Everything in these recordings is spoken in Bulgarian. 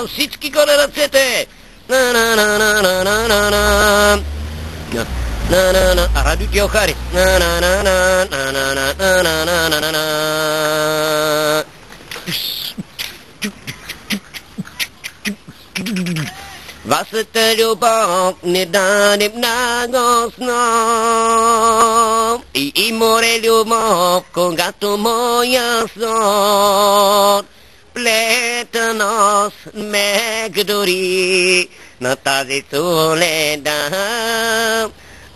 Всички горе ръцете! Радио Теохари. Вашата любов не даде много снов и море любов, когато моя сон плетеност ме гдори на тази соледа.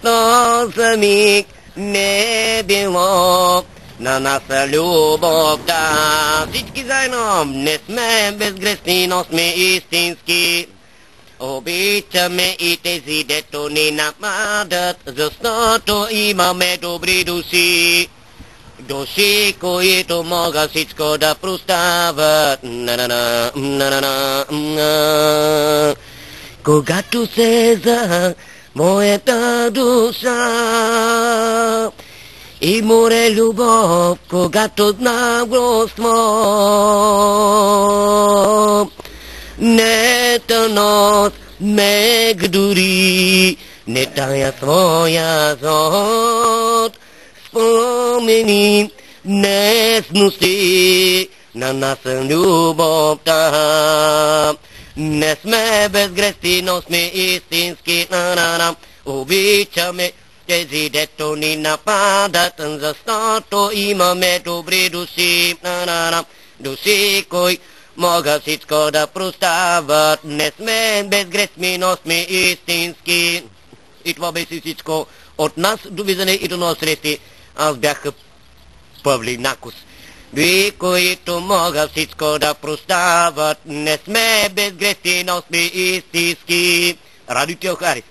То за миг не било на нас любовта. Всички заедно не сме безгрешни, но сме истински. Обичаме и тези, дето ни нападат, защото имаме добри души. Души, които могат всичко да простават. Когато се за моята душа и море любов, когато наглоство нета нос ме гдори, не тая своя зод. Спомени несности на нас любовта. Не сме безгрешни, но сме истински. Обичаме тези, дето ни нападат, защото имаме добри души. Души, кои могат всичко да простават. Не сме безгрешни, но сме истински. И това беше всичко от нас. Довиждане и до нови срещи. Аз бях Павлинакос. Ви, които могат всичко да простават. Не сме безгрешни, но сме истински. Радио Теохари.